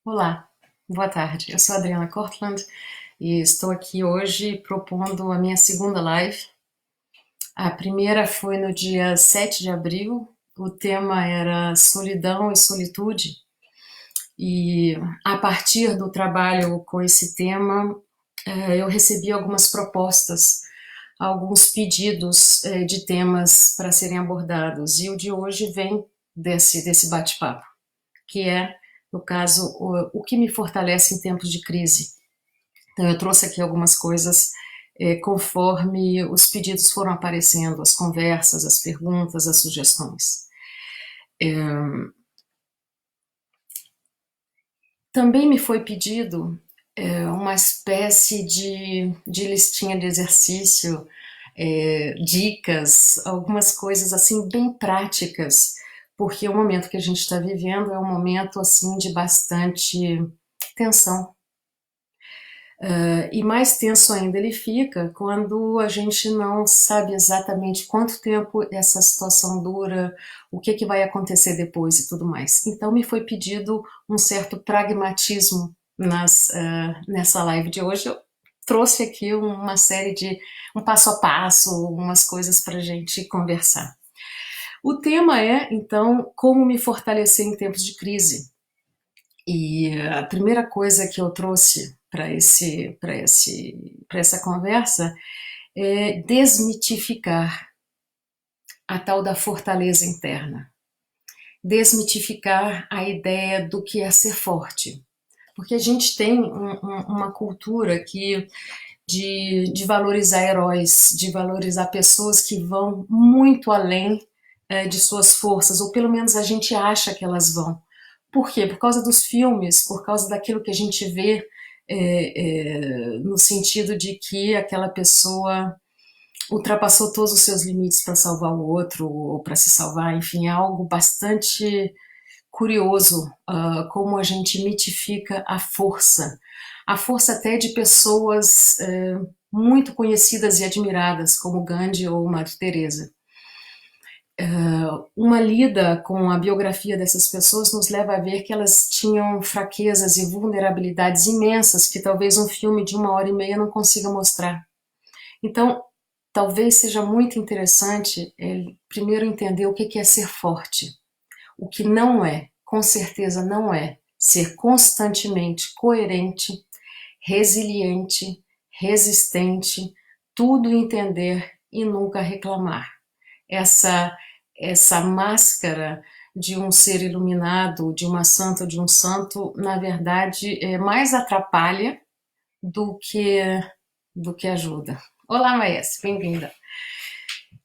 Olá, boa tarde. Eu sou a Adriana Cortland e estou aqui hoje propondo a minha segunda live. A primeira foi no dia 7 de abril. O tema era solidão e solitude. E a partir do trabalho com esse tema, eu recebi algumas propostas, alguns pedidos de temas para serem abordados. E o de hoje vem desse bate-papo, que é, no caso, o que me fortalece em tempos de crise. Então, eu trouxe aqui algumas coisas conforme os pedidos foram aparecendo, as conversas, as perguntas, as sugestões. Também me foi pedido uma espécie de listinha de exercício, dicas, algumas coisas assim bem práticas, porque o momento que a gente está vivendo é um momento assim de bastante tensão. E mais tenso ainda ele fica quando a gente não sabe exatamente quanto tempo essa situação dura, o que vai acontecer depois e tudo mais. Então me foi pedido um certo pragmatismo nessa live de hoje. Eu trouxe aqui uma série de um passo a passo, umas coisas para a gente conversar. O tema é, então, como me fortalecer em tempos de crise. E a primeira coisa que eu trouxe para essa conversa é desmitificar a tal da fortaleza interna, desmitificar a ideia do que é ser forte, porque a gente tem uma cultura de valorizar heróis, de valorizar pessoas que vão muito além de suas forças, ou pelo menos a gente acha que elas vão. Por quê? Por causa dos filmes, por causa daquilo que a gente vê no sentido de que aquela pessoa ultrapassou todos os seus limites para salvar o outro ou para se salvar, enfim, é algo bastante curioso como a gente mitifica a força até de pessoas muito conhecidas e admiradas, como Gandhi ou Madre Teresa. Uma lida com a biografia dessas pessoas nos leva a ver que elas tinham fraquezas e vulnerabilidades imensas que talvez um filme de 1 hora e meia não consiga mostrar. Então, talvez seja muito interessante primeiro entender o que é ser forte. O que não é, com certeza não é, ser constantemente coerente, resiliente, resistente, tudo entender e nunca reclamar. Essa máscara de um ser iluminado, de uma santa ou de um santo, na verdade, mais atrapalha do que, do que ajuda. Olá, Maes, bem-vinda.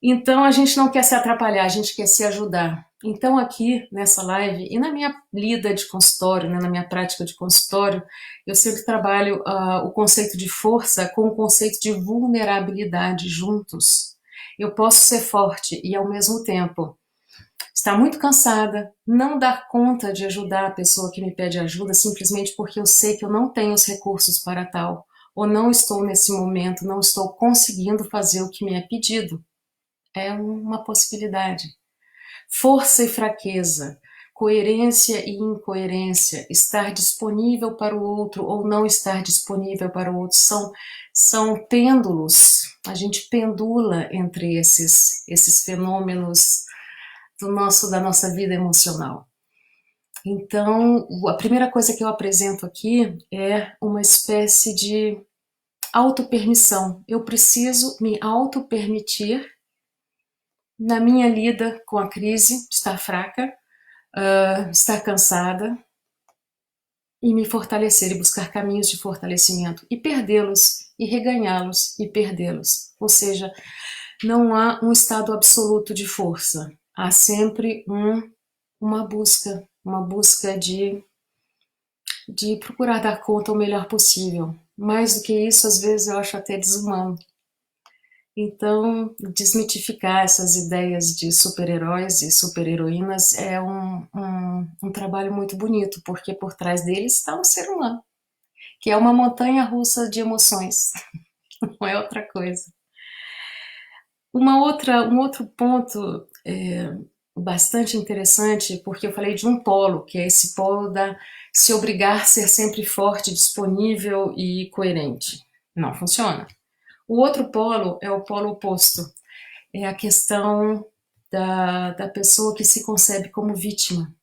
Então, a gente não quer se atrapalhar, a gente quer se ajudar. Então, aqui nessa live e na minha lida de consultório, né, na minha prática de consultório, eu sempre trabalho o conceito de força com o conceito de vulnerabilidade juntos. Eu posso ser forte e, ao mesmo tempo, estar muito cansada, não dar conta de ajudar a pessoa que me pede ajuda simplesmente porque eu sei que eu não tenho os recursos para tal, ou não estou nesse momento, não estou conseguindo fazer o que me é pedido. É uma possibilidade. Força e fraqueza, coerência e incoerência, estar disponível para o outro ou não estar disponível para o outro, são pêndulos. A gente pendula entre esses fenômenos da nossa vida emocional. Então, a primeira coisa que eu apresento aqui é uma espécie de autopermissão. Eu preciso me autopermitir na minha lida com a crise, estar fraca, estar cansada e me fortalecer e buscar caminhos de fortalecimento e perdê-los e reganhá-los e perdê-los. Ou seja, não há um estado absoluto de força. Há sempre uma busca de procurar dar conta o melhor possível. Mais do que isso, às vezes eu acho até desumano. Então, desmitificar essas ideias de super-heróis e super-heroínas é um trabalho muito bonito, porque por trás deles está um ser humano, que é uma montanha russa de emoções, não é outra coisa. Um outro ponto bastante interessante, porque eu falei de um polo, que é esse polo da se obrigar a ser sempre forte, disponível e coerente. Não funciona. O outro polo é o polo oposto, é a questão da pessoa que se concebe como vítima.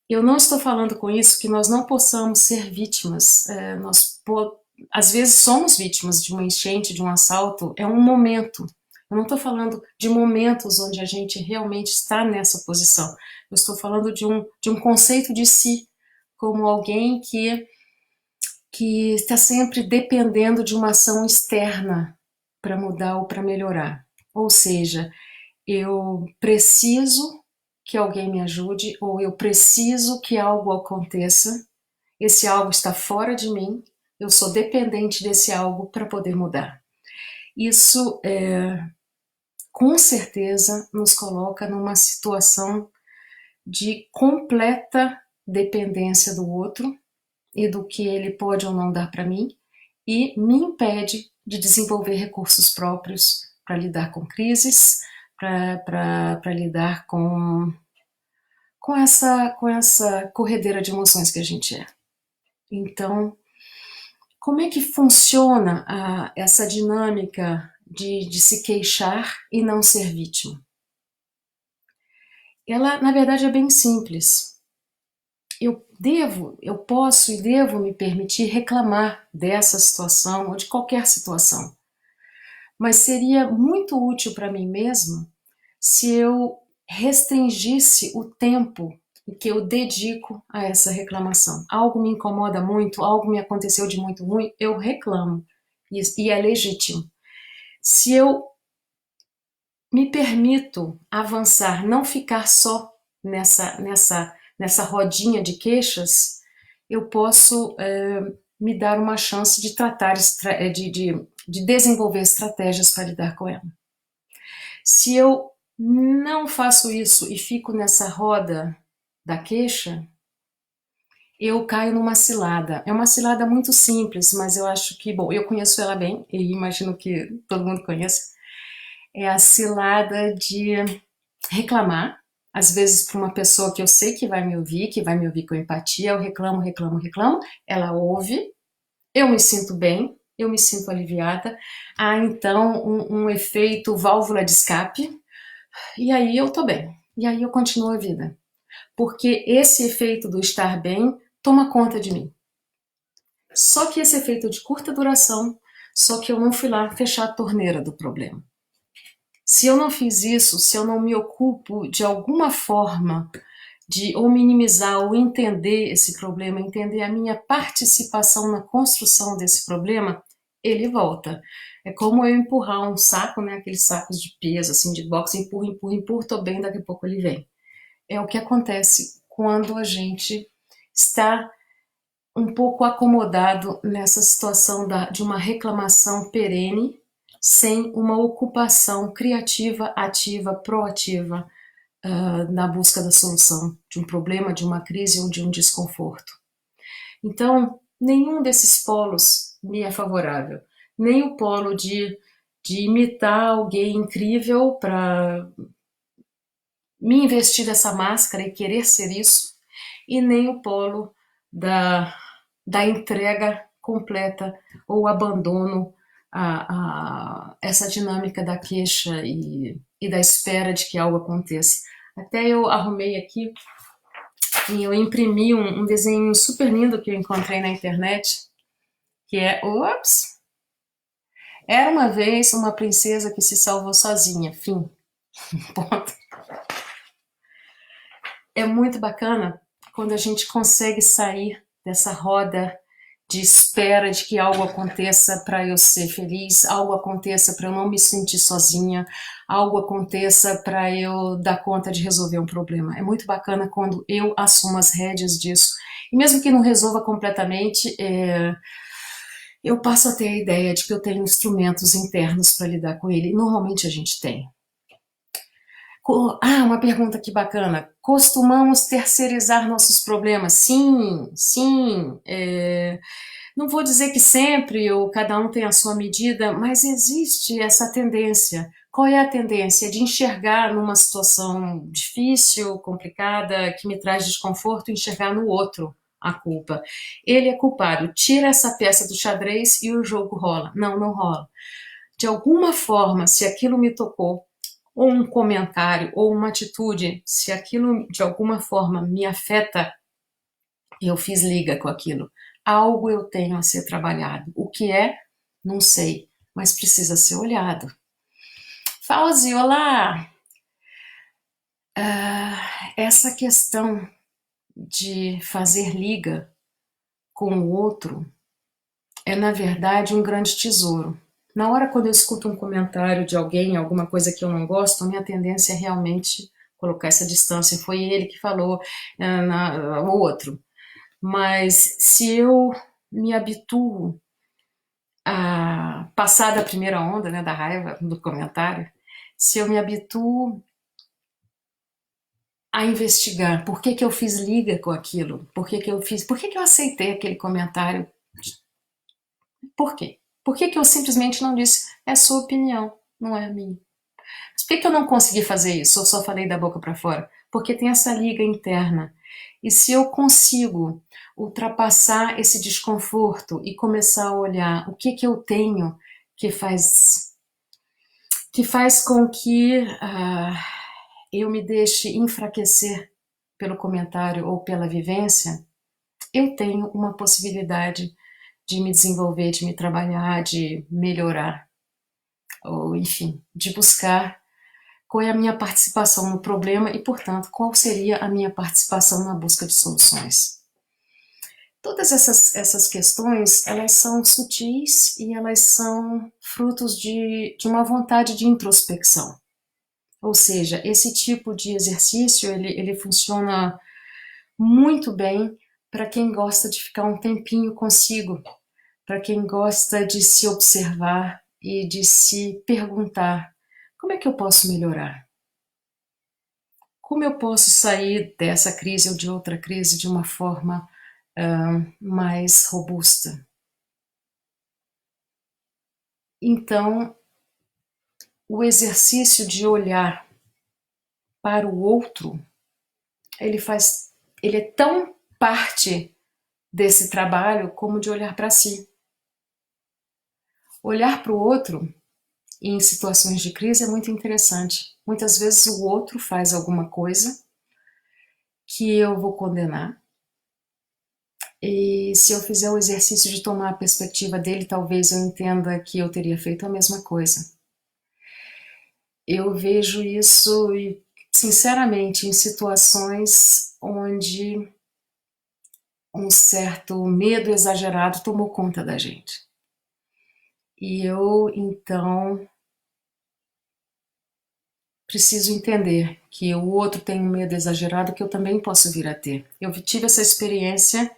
Eu não estou falando com isso que nós não possamos ser vítimas. Às vezes somos vítimas de uma enchente, de um assalto, é um momento. Eu não estou falando de momentos onde a gente realmente está nessa posição. Eu estou falando de um conceito de si, como alguém que está sempre dependendo de uma ação externa para mudar ou para melhorar. Ou seja, eu preciso que alguém me ajude, ou eu preciso que algo aconteça, esse algo está fora de mim, eu sou dependente desse algo para poder mudar. Isso, com certeza, nos coloca numa situação de completa dependência do outro e do que ele pode ou não dar para mim, e me impede de desenvolver recursos próprios para lidar com crises, para lidar com essa corredeira de emoções que a gente é. Então, como é que funciona essa dinâmica de se queixar e não ser vítima? Ela, na verdade, é bem simples. Eu posso e devo me permitir reclamar dessa situação ou de qualquer situação, mas seria muito útil para mim mesma se eu restringisse o tempo que eu dedico a essa reclamação. Algo me incomoda muito, algo me aconteceu de muito ruim, eu reclamo, e é legítimo. Se eu me permito avançar, não ficar só nessa rodinha de queixas, eu posso me dar uma chance de tratar, de desenvolver estratégias para lidar com ela. Se eu não faço isso e fico nessa roda da queixa, eu caio numa cilada. É uma cilada muito simples, mas eu acho que, bom, eu conheço ela bem, e imagino que todo mundo conheça. É a cilada de reclamar, às vezes para uma pessoa que eu sei que vai me ouvir com empatia, eu reclamo, reclamo, reclamo, ela ouve, eu me sinto bem, eu me sinto aliviada, há então um efeito válvula de escape, e aí eu tô bem, e aí eu continuo a vida. Porque esse efeito do estar bem toma conta de mim. Só que esse efeito é de curta duração, só que eu não fui lá fechar a torneira do problema. Se eu não fiz isso, se eu não me ocupo de alguma forma de ou minimizar ou entender esse problema, entender a minha participação na construção desse problema, ele volta. É como eu empurrar um saco, né, aqueles sacos de peso, assim, de boxe, empurro, empurro, empurro, tô bem, daqui a pouco ele vem. É o que acontece quando a gente está um pouco acomodado nessa situação de uma reclamação perene, sem uma ocupação criativa, ativa, proativa na busca da solução de um problema, de uma crise ou de um desconforto. Então, nenhum desses polos me é favorável. Nem o polo de imitar alguém incrível para me investir nessa máscara e querer ser isso, e nem o polo da entrega completa ou abandono a essa dinâmica da queixa e da espera de que algo aconteça. Até eu arrumei aqui e eu imprimi um desenho super lindo que eu encontrei na internet, que é, ops, era uma vez uma princesa que se salvou sozinha, fim, ponto. É muito bacana quando a gente consegue sair dessa roda de espera de que algo aconteça para eu ser feliz, algo aconteça para eu não me sentir sozinha, algo aconteça para eu dar conta de resolver um problema. É muito bacana quando eu assumo as rédeas disso. E mesmo que não resolva completamente, eu passo a ter a ideia de que eu tenho instrumentos internos para lidar com ele. E normalmente a gente tem. Uma pergunta que bacana. Costumamos terceirizar nossos problemas? Sim, sim. Não vou dizer que sempre ou cada um tem a sua medida, mas existe essa tendência. Qual é a tendência? De enxergar numa situação difícil, complicada, que me traz desconforto, enxergar no outro a culpa. Ele é culpado, tira essa peça do xadrez e o jogo rola. Não, não rola. De alguma forma, se aquilo me tocou, ou um comentário, ou uma atitude, se aquilo de alguma forma me afeta, eu fiz liga com aquilo. Algo eu tenho a ser trabalhado. O que é? Não sei, mas precisa ser olhado. Fauzi, olá! Essa questão de fazer liga com o outro é, na verdade, um grande tesouro. Na hora quando eu escuto um comentário de alguém, alguma coisa que eu não gosto, a minha tendência é realmente colocar essa distância. Foi ele que falou, o outro. Mas se eu me habituo a passar da primeira onda, né, da raiva, do comentário, se eu me habituo a investigar por que que eu fiz liga com aquilo, por que que eu aceitei aquele comentário, por quê? Por que que eu simplesmente não disse, é sua opinião, não é a minha? Mas por que que eu não consegui fazer isso, ou só falei da boca para fora? Porque tem essa liga interna. E se eu consigo ultrapassar esse desconforto e começar a olhar o que que eu tenho que faz com que eu me deixe enfraquecer pelo comentário ou pela vivência, eu tenho uma possibilidade de me desenvolver, de me trabalhar, de melhorar, ou enfim, de buscar qual é a minha participação no problema e, portanto, qual seria a minha participação na busca de soluções. Todas essas questões, elas são sutis e elas são frutos de uma vontade de introspecção. Ou seja, esse tipo de exercício, ele funciona muito bem para quem gosta de ficar um tempinho consigo, para quem gosta de se observar e de se perguntar: como é que eu posso melhorar? Como eu posso sair dessa crise ou de outra crise de uma forma mais robusta? Então, o exercício de olhar para o outro, ele é tão parte desse trabalho como de olhar para si. Olhar para o outro em situações de crise é muito interessante. Muitas vezes o outro faz alguma coisa que eu vou condenar, e se eu fizer o exercício de tomar a perspectiva dele, talvez eu entenda que eu teria feito a mesma coisa. Eu vejo isso, sinceramente, em situações onde um certo medo exagerado tomou conta da gente. E eu, então, preciso entender que o outro tem um medo exagerado que eu também posso vir a ter. Eu tive essa experiência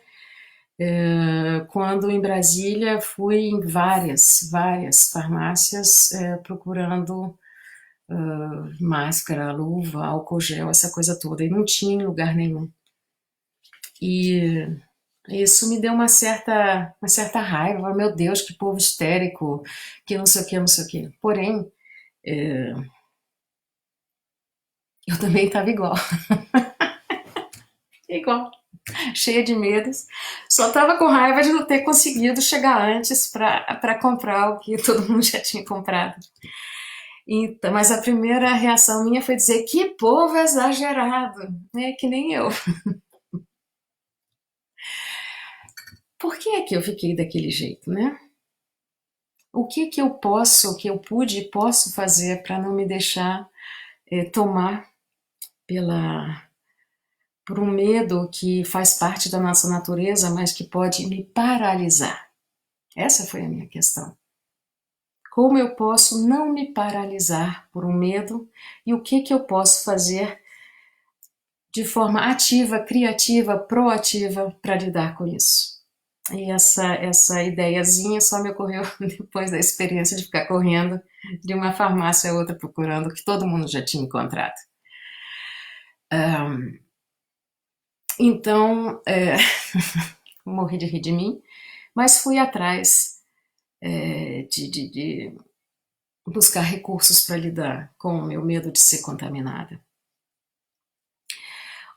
quando em Brasília fui em várias farmácias procurando máscara, luva, álcool gel, essa coisa toda, e não tinha em lugar nenhum. E isso me deu uma certa raiva. Meu Deus, que povo histérico, que não sei o que, não sei o que. Porém, eu também estava igual. Igual. Cheia de medos. Só estava com raiva de não ter conseguido chegar antes para comprar o que todo mundo já tinha comprado. Então, mas a primeira reação minha foi dizer: que povo exagerado, né? Que nem eu. Por que é que eu fiquei daquele jeito, né? O que que eu posso, o que eu pude e posso fazer para não me deixar tomar pela por um medo que faz parte da nossa natureza, mas que pode me paralisar? Essa foi a minha questão. Como eu posso não me paralisar por um medo e o que que eu posso fazer de forma ativa, criativa, proativa para lidar com isso? E essa ideiazinha só me ocorreu depois da experiência de ficar correndo de uma farmácia a outra procurando o que todo mundo já tinha encontrado. Então, morri de rir de mim, mas fui atrás de buscar recursos para lidar com o meu medo de ser contaminada.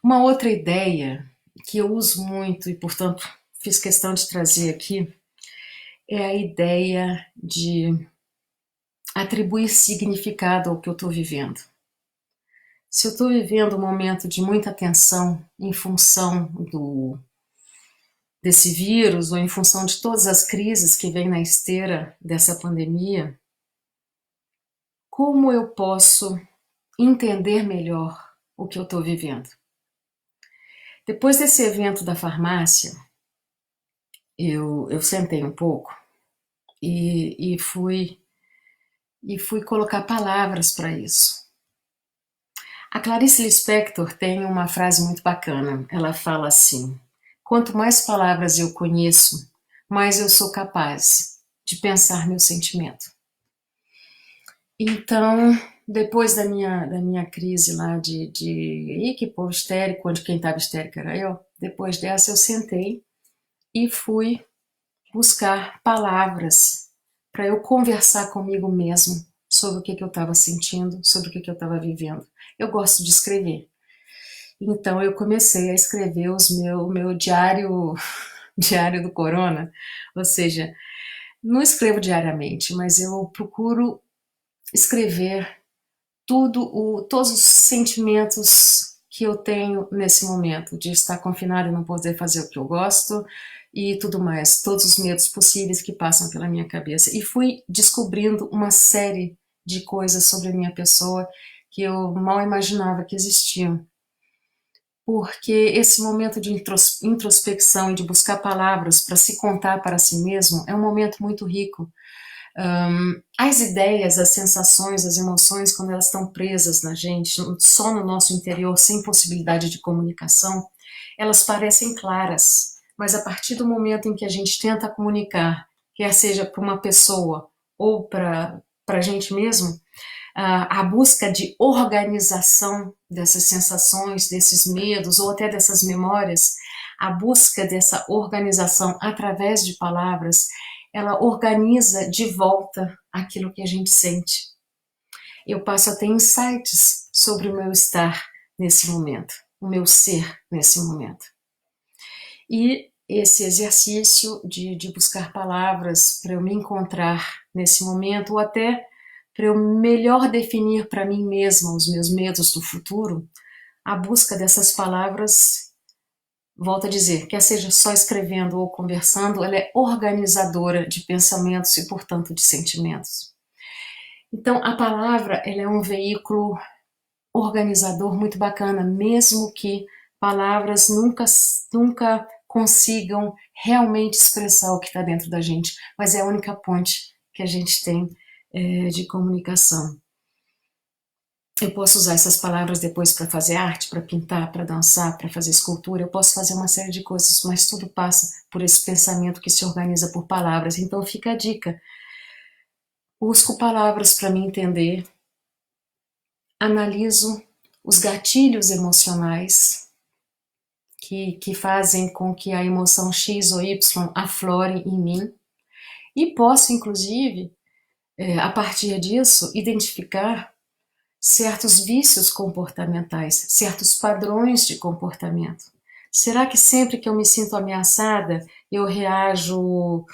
Uma outra ideia que eu uso muito e, portanto, fiz questão de trazer aqui é a ideia de atribuir significado ao que eu estou vivendo. Se eu estou vivendo um momento de muita tensão em função desse vírus ou em função de todas as crises que vêm na esteira dessa pandemia, como eu posso entender melhor o que eu estou vivendo? Depois desse evento da farmácia, eu sentei um pouco e fui colocar palavras para isso. A Clarice Lispector tem uma frase muito bacana. Ela fala assim: quanto mais palavras eu conheço, mais eu sou capaz de pensar meu sentimento. Então, depois da minha crise lá Ih, que povo histérico, onde quem estava histérico era eu, depois dessa eu sentei e fui buscar palavras para eu conversar comigo mesmo sobre o que eu estava sentindo, sobre o que eu estava vivendo. Eu gosto de escrever. Então eu comecei a escrever meu diário, diário do corona, ou seja, não escrevo diariamente, mas eu procuro escrever todos os sentimentos que eu tenho nesse momento, de estar confinado e não poder fazer o que eu gosto e tudo mais, todos os medos possíveis que passam pela minha cabeça. E fui descobrindo uma série de coisas sobre a minha pessoa que eu mal imaginava que existiam. Porque esse momento de introspecção e de buscar palavras para se contar para si mesmo é um momento muito rico. As ideias, as sensações, as emoções, quando elas estão presas na gente, só no nosso interior, sem possibilidade de comunicação, elas parecem claras, mas a partir do momento em que a gente tenta comunicar, quer seja para uma pessoa ou para a gente mesmo, a busca de organização dessas sensações, desses medos ou até dessas memórias, a busca dessa organização através de palavras, ela organiza de volta aquilo que a gente sente. Eu passo a ter insights sobre o meu estar nesse momento, o meu ser nesse momento. E esse exercício de buscar palavras para eu me encontrar nesse momento, ou até para eu melhor definir para mim mesma os meus medos do futuro, a busca dessas palavras, volto a dizer, quer seja só escrevendo ou conversando, ela é organizadora de pensamentos e, portanto, de sentimentos. Então, a palavra, ela é um veículo organizador muito bacana, mesmo que palavras nunca consigam realmente expressar o que está dentro da gente, mas é a única ponte que a gente tem de comunicação. Eu posso usar essas palavras depois para fazer arte, para pintar, para dançar, para fazer escultura, eu posso fazer uma série de coisas, mas tudo passa por esse pensamento que se organiza por palavras. Então fica a dica. Busco palavras para me entender, analiso os gatilhos emocionais que fazem com que a emoção X ou Y aflore em mim e posso, inclusive, a partir disso, identificar certos vícios comportamentais, certos padrões de comportamento. Será que sempre que eu me sinto ameaçada, eu reajo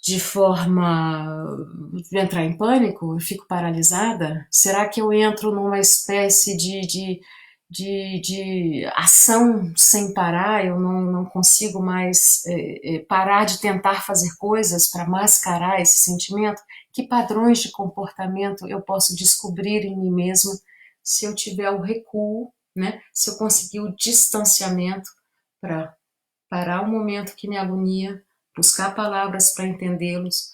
de forma de entrar em pânico? Eu fico paralisada? Será que eu entro numa espécie de ação sem parar? Eu não consigo mais parar de tentar fazer coisas para mascarar esse sentimento? Que padrões de comportamento eu posso descobrir em mim mesma se eu tiver o recuo, né? Se eu conseguir o distanciamento para parar o momento que me agonia, buscar palavras para entendê-los,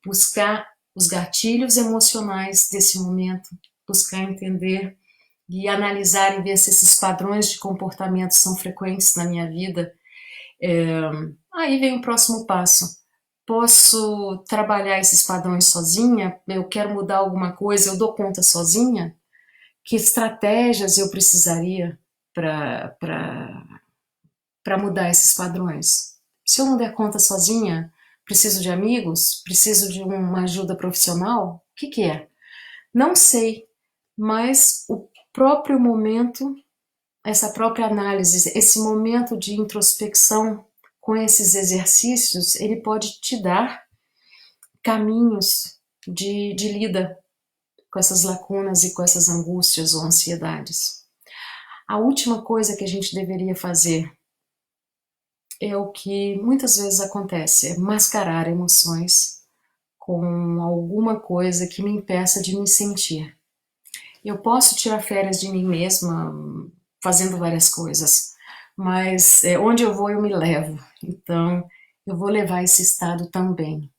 buscar os gatilhos emocionais desse momento, buscar entender e analisar e ver se esses padrões de comportamento são frequentes na minha vida. Aí vem o próximo passo. Posso trabalhar esses padrões sozinha? Eu quero mudar alguma coisa, eu dou conta sozinha? Que estratégias eu precisaria para mudar esses padrões? Se eu não der conta sozinha, preciso de amigos? Preciso de uma ajuda profissional? que é? Não sei, mas o próprio momento, essa própria análise, esse momento de introspecção com esses exercícios, ele pode te dar caminhos de lida com essas lacunas e com essas angústias ou ansiedades. A última coisa que a gente deveria fazer é o que muitas vezes acontece, é mascarar emoções com alguma coisa que me impeça de me sentir. Eu posso tirar férias de mim mesma fazendo várias coisas, mas onde eu vou eu me levo, então eu vou levar esse estado também.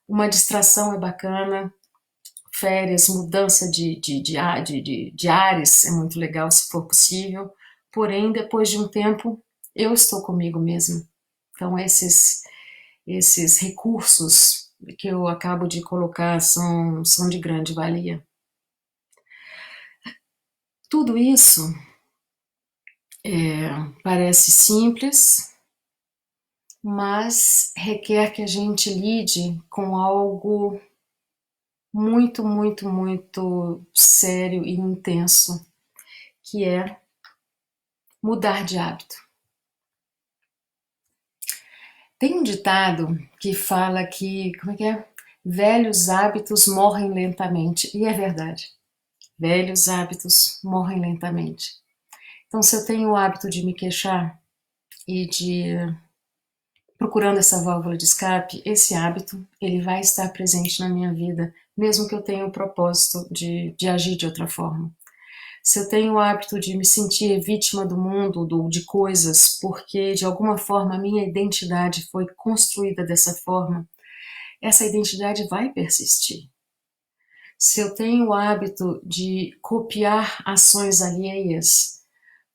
Uma distração é bacana, férias, mudança de ares é muito legal se for possível, porém depois de um tempo eu estou comigo mesma. Então esses recursos que eu acabo de colocar são de grande valia. Tudo isso parece simples, mas requer que a gente lide com algo muito, muito, muito sério e intenso, que é mudar de hábito. Tem um ditado que fala que, como é que é? Velhos hábitos morrem lentamente, e é verdade. Velhos hábitos morrem lentamente. Então, se eu tenho o hábito de me queixar e de procurando essa válvula de escape, esse hábito ele vai estar presente na minha vida, mesmo que eu tenha o propósito de agir de outra forma. Se eu tenho o hábito de me sentir vítima do mundo, de coisas, porque de alguma forma a minha identidade foi construída dessa forma, essa identidade vai persistir. Se eu tenho o hábito de copiar ações alheias,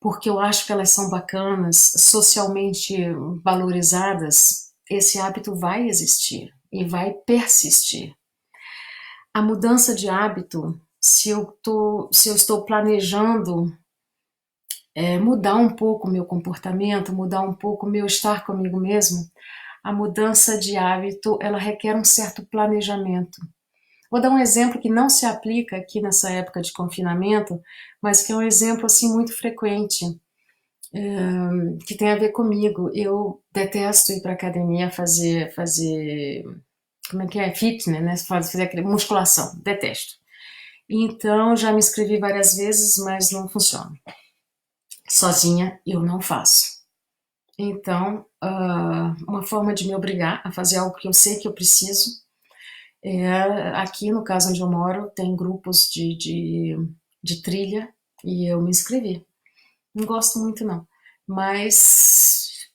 porque eu acho que elas são bacanas, socialmente valorizadas, esse hábito vai existir e vai persistir. A mudança de hábito, se eu estou planejando mudar um pouco o meu comportamento, mudar um pouco o meu estar comigo mesmo, a mudança de hábito, ela requer um certo planejamento. Vou dar um exemplo que não se aplica aqui nessa época de confinamento, mas que é um exemplo assim muito frequente, que tem a ver comigo. Eu detesto ir para academia fazer, como é que é? Fitness, né? Fazer aquele, musculação, detesto. Então já me inscrevi várias vezes, mas não funciona. Sozinha eu não faço. Então, uma forma de me obrigar a fazer algo que eu sei que eu preciso aqui no caso onde eu moro tem grupos de trilha e eu me inscrevi. Não gosto muito não, mas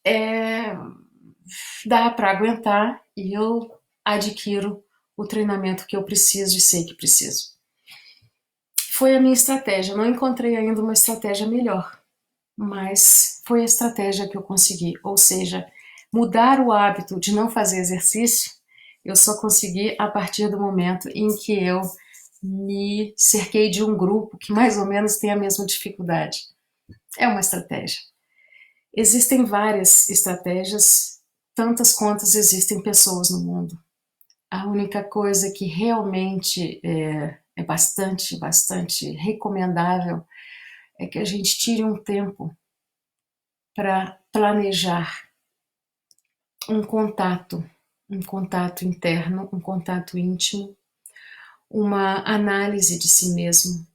dá para aguentar e eu adquiro o treinamento que eu preciso e sei que preciso. Foi a minha estratégia, não encontrei ainda uma estratégia melhor, mas foi a estratégia que eu consegui, ou seja, mudar o hábito de não fazer exercício, eu só consegui a partir do momento em que eu me cerquei de um grupo que mais ou menos tem a mesma dificuldade. É uma estratégia. Existem várias estratégias, tantas quantas existem pessoas no mundo. A única coisa que realmente é bastante recomendável é que a gente tire um tempo para planejar um contato interno, um contato íntimo, uma análise de si mesmo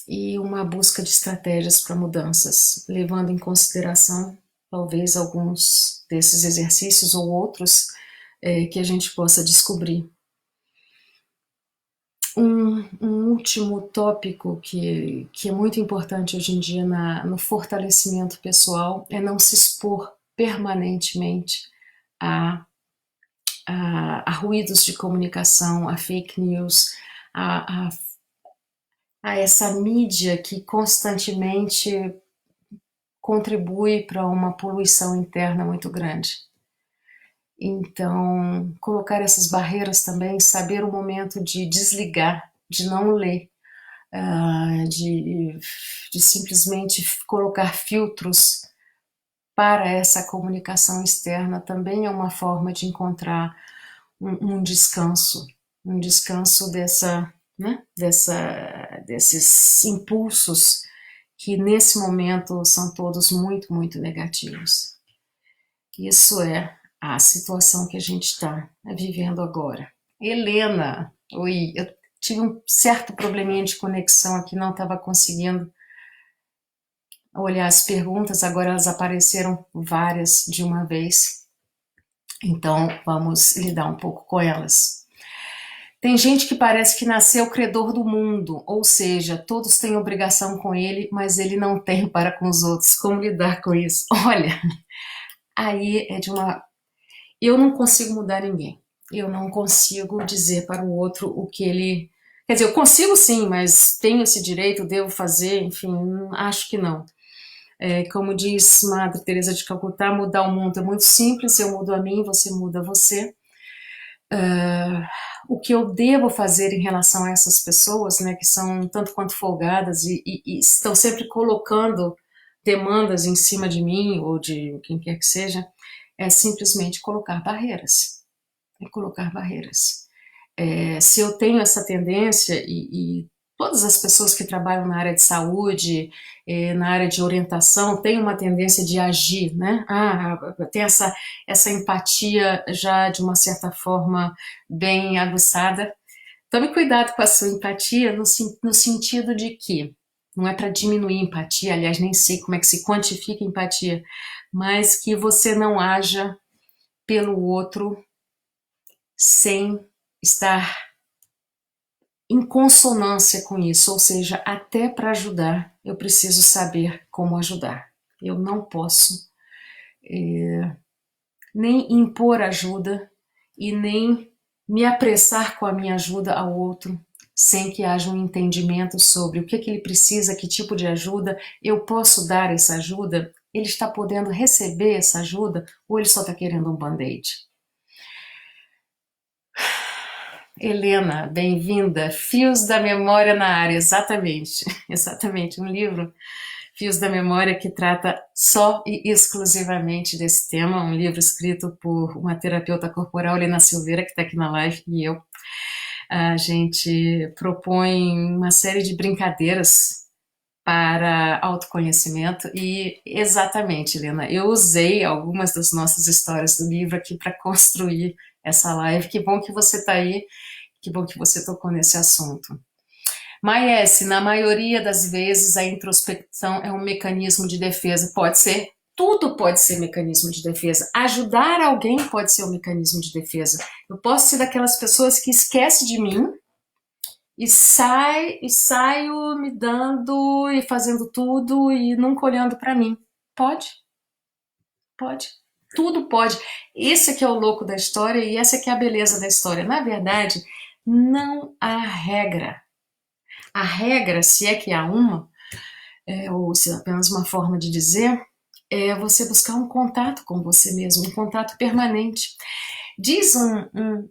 e uma busca de estratégias para mudanças, levando em consideração talvez alguns desses exercícios ou outros que a gente possa descobrir. Um último tópico que é muito importante hoje em dia no fortalecimento pessoal é não se expor permanentemente a ruídos de comunicação, a fake news, a essa mídia que constantemente contribui para uma poluição interna muito grande. Então, colocar essas barreiras também, saber o momento de desligar, de não ler, de simplesmente colocar filtros para essa comunicação externa também é uma forma de encontrar um descanso um descanso né, desses impulsos que nesse momento são todos muito, muito negativos. Isso é a situação que a gente está vivendo agora. Helena, oi, eu tive um certo probleminha de conexão aqui, não estava conseguindo olhar as perguntas, agora elas apareceram várias de uma vez, então vamos lidar um pouco com elas. Tem gente que parece que nasceu credor do mundo, ou seja, todos têm obrigação com ele, mas ele não tem para com os outros. Como lidar com isso? Olha, aí é de uma... Eu não consigo mudar ninguém. Eu não consigo dizer para o outro o que ele... Quer dizer, eu consigo sim, mas tenho esse direito, devo fazer, enfim, acho que não. Como diz Madre Teresa de Calcutá, mudar o mundo é muito simples, eu mudo a mim, você muda você. O que eu devo fazer em relação a essas pessoas, né, que são tanto quanto folgadas e estão sempre colocando demandas em cima de mim ou de quem quer que seja, é simplesmente colocar barreiras. É colocar barreiras. Se eu tenho essa tendência, e todas as pessoas que trabalham na área de saúde, na área de orientação, têm uma tendência de agir, né? Tem essa empatia já de uma certa forma bem aguçada. Tome cuidado com a sua empatia no sentido de que não é para diminuir a empatia, aliás, nem sei como é que se quantifica a empatia, mas que você não haja pelo outro sem estar em consonância com isso, ou seja, até para ajudar, eu preciso saber como ajudar. Eu não posso nem impor ajuda e nem me apressar com a minha ajuda ao outro, sem que haja um entendimento sobre o que ele precisa, que tipo de ajuda, eu posso dar essa ajuda, ele está podendo receber essa ajuda ou ele só está querendo um band-aid? Helena, bem-vinda. Fios da Memória na Área, exatamente, exatamente, um livro, Fios da Memória, que trata só e exclusivamente desse tema, um livro escrito por uma terapeuta corporal, Helena Silveira, que está aqui na live, e eu. A gente propõe uma série de brincadeiras para autoconhecimento e, exatamente, Helena, eu usei algumas das nossas histórias do livro aqui para construir essa live. Que bom que você está aí. Que bom que você tocou nesse assunto. Maes, na maioria das vezes a introspecção é um mecanismo de defesa. Pode ser, tudo pode ser mecanismo de defesa. Ajudar alguém pode ser um mecanismo de defesa. Eu posso ser daquelas pessoas que esquece de mim e saio me dando e fazendo tudo e nunca olhando para mim. Pode, pode. Tudo pode. Esse aqui é o louco da história e essa aqui é a beleza da história. Na verdade, não há regra. A regra, se é que há uma, ou se é apenas uma forma de dizer, é você buscar um contato com você mesmo, um contato permanente. Diz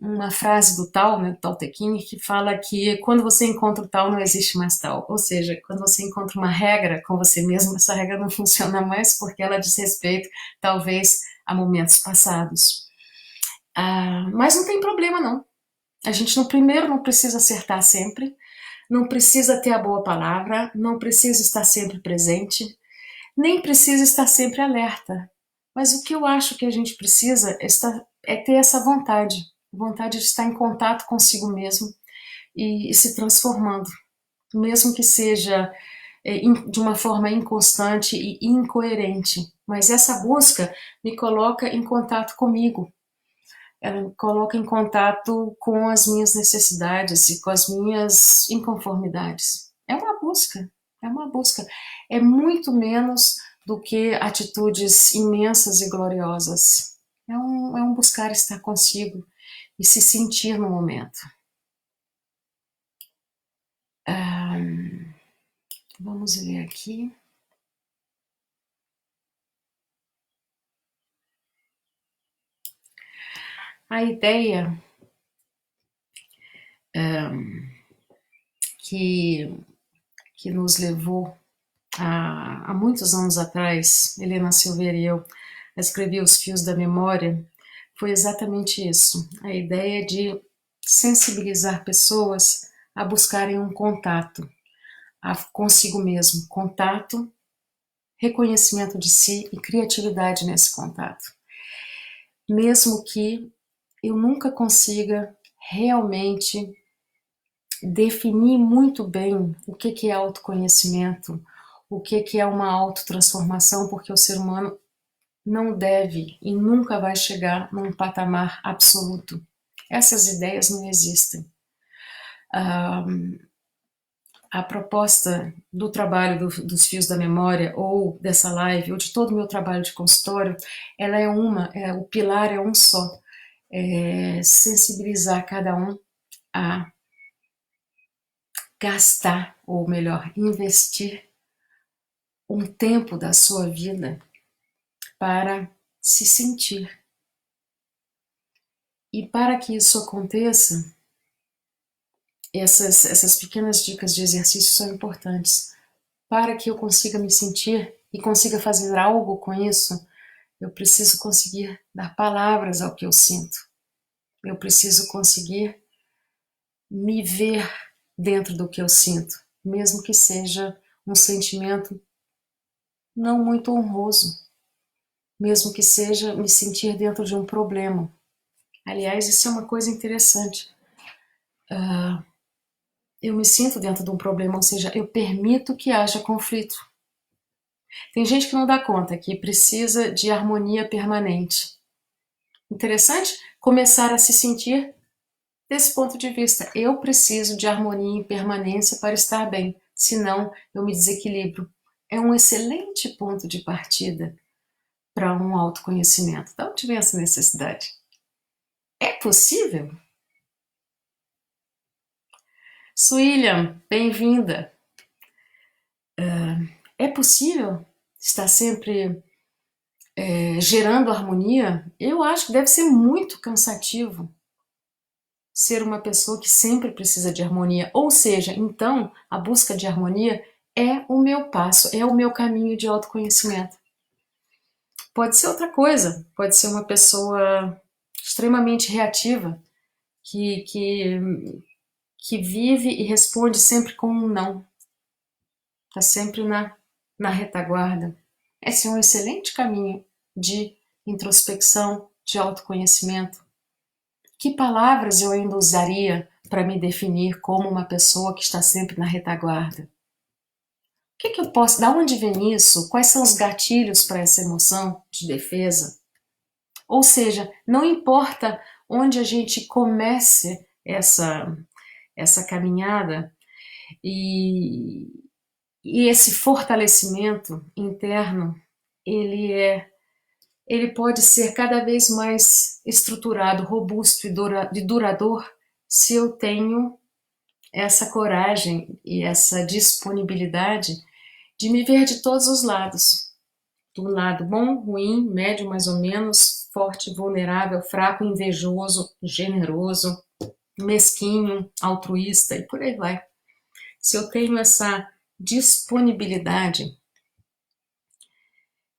uma frase do Tao, né, do Tao Te Ching, que fala que quando você encontra o Tao não existe mais Tao. Ou seja, quando você encontra uma regra com você mesmo, essa regra não funciona mais porque ela diz respeito, talvez, a momentos passados. Mas não tem problema não. A gente no primeiro não precisa acertar sempre, não precisa ter a boa palavra, não precisa estar sempre presente, nem precisa estar sempre alerta. Mas o que eu acho que a gente precisa é ter essa vontade de estar em contato consigo mesmo e se transformando, mesmo que seja de uma forma inconstante e incoerente. Mas essa busca me coloca em contato comigo, ela me coloca em contato com as minhas necessidades e com as minhas inconformidades. É uma busca, é uma busca. É muito menos do que atitudes imensas e gloriosas. É um buscar estar consigo e se sentir no momento. Vamos ver aqui. A ideia que nos levou há muitos anos atrás, Helena Silveira e eu, a escrever Os Fios da Memória, foi exatamente isso. A ideia de sensibilizar pessoas a buscarem um contato consigo mesmo, contato, reconhecimento de si e criatividade nesse contato. Mesmo que eu nunca consiga realmente definir muito bem o que é autoconhecimento, o que é uma autotransformação, porque o ser humano não deve e nunca vai chegar num patamar absoluto. Essas ideias não existem. A proposta do trabalho dos fios da memória, ou dessa live, ou de todo o meu trabalho de consultório, ela é o pilar é um só. É sensibilizar cada um a gastar, ou melhor, investir um tempo da sua vida para se sentir. E para que isso aconteça, essas pequenas dicas de exercício são importantes. Para que eu consiga me sentir e consiga fazer algo com isso, eu preciso conseguir dar palavras ao que eu sinto. Eu preciso conseguir me ver dentro do que eu sinto, mesmo que seja um sentimento não muito honroso, mesmo que seja me sentir dentro de um problema. Aliás, isso é uma coisa interessante. Eu me sinto dentro de um problema, ou seja, eu permito que haja conflito. Tem gente que não dá conta, que precisa de harmonia permanente. Interessante começar a se sentir desse ponto de vista. Eu preciso de harmonia e permanência para estar bem, senão eu me desequilibro. É um excelente ponto de partida para um autoconhecimento. De onde vem essa necessidade? É possível? Suíliam, bem-vinda. É possível estar sempre gerando harmonia? Eu acho que deve ser muito cansativo ser uma pessoa que sempre precisa de harmonia. Ou seja, então, a busca de harmonia é o meu passo, é o meu caminho de autoconhecimento. Pode ser outra coisa, pode ser uma pessoa extremamente reativa, que vive e responde sempre com um não. Está sempre na retaguarda. Esse é um excelente caminho de introspecção, de autoconhecimento. Que palavras eu ainda usaria para me definir como uma pessoa que está sempre na retaguarda? O que eu posso, da onde vem isso? Quais são os gatilhos para essa emoção de defesa? Ou seja, não importa onde a gente comece essa caminhada e, e esse fortalecimento interno, ele pode ser cada vez mais estruturado, robusto e duradouro se eu tenho essa coragem e essa disponibilidade de me ver de todos os lados. Do lado bom, ruim, médio, mais ou menos, forte, vulnerável, fraco, invejoso, generoso, mesquinho, altruísta e por aí vai. Se eu tenho essa disponibilidade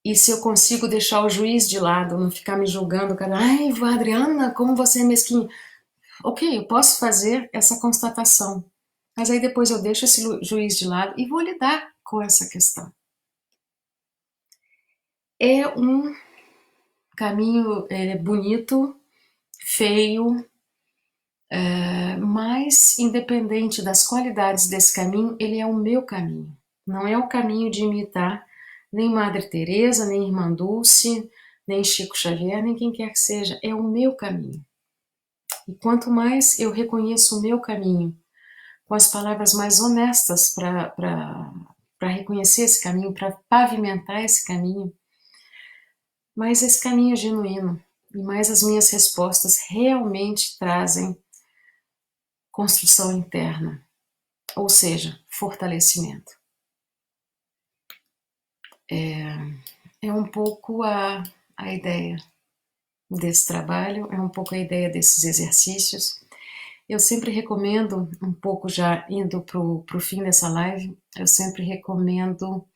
e se eu consigo deixar o juiz de lado, não ficar me julgando, cara, ai, Adriana, como você é mesquinha. Ok, eu posso fazer essa constatação, mas aí depois eu deixo esse juiz de lado e vou lidar com essa questão. É um caminho bonito, feio, mas independente das qualidades desse caminho, ele é o meu caminho. Não é o caminho de imitar nem Madre Teresa, nem Irmã Dulce, nem Chico Xavier, nem quem quer que seja. É o meu caminho. E quanto mais eu reconheço o meu caminho, com as palavras mais honestas para reconhecer esse caminho, para pavimentar esse caminho, mais esse caminho é genuíno e mais as minhas respostas realmente trazem construção interna, ou seja, fortalecimento. É um pouco a ideia desse trabalho, é um pouco a ideia desses exercícios. Eu sempre recomendo, um pouco já indo para o fim dessa live, eu sempre recomendo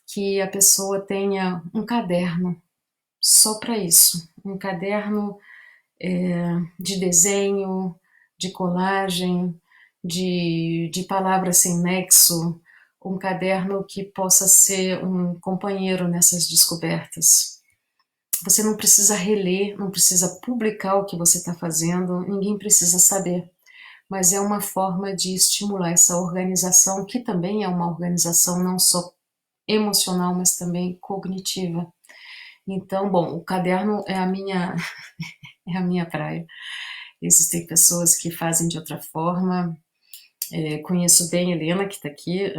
que a pessoa tenha um caderno só para isso, um caderno de desenho, de colagem, de palavras sem nexo, um caderno que possa ser um companheiro nessas descobertas. Você não precisa reler, não precisa publicar o que você está fazendo, ninguém precisa saber, mas é uma forma de estimular essa organização, que também é uma organização não só emocional, mas também cognitiva. Então, bom, o caderno é a minha, é a minha praia. Existem pessoas que fazem de outra forma. Conheço bem a Helena, que está aqui,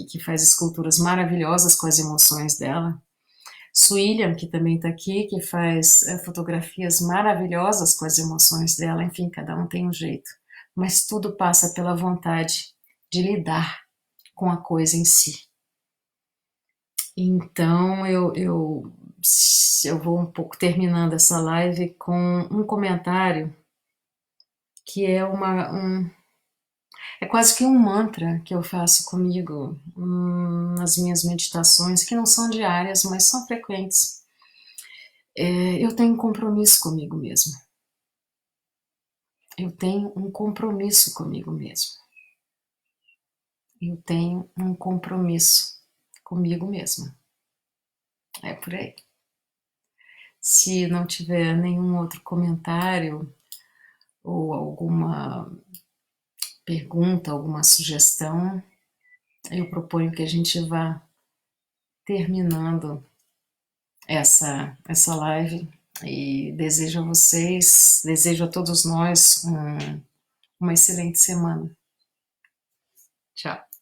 que faz esculturas maravilhosas com as emoções dela. Suíliam, que também está aqui, que faz fotografias maravilhosas com as emoções dela. Enfim, cada um tem um jeito. Mas tudo passa pela vontade de lidar com a coisa em si. Então, eu vou um pouco terminando essa live com um comentário que é quase que um mantra que eu faço comigo nas minhas meditações, que não são diárias, mas são frequentes. Eu tenho um compromisso comigo mesmo. Eu tenho um compromisso comigo mesmo. Eu tenho um compromisso comigo mesma. É por aí. Se não tiver nenhum outro comentário ou alguma pergunta, alguma sugestão, eu proponho que a gente vá terminando essa live e desejo a vocês, desejo a todos nós uma excelente semana. Tchau.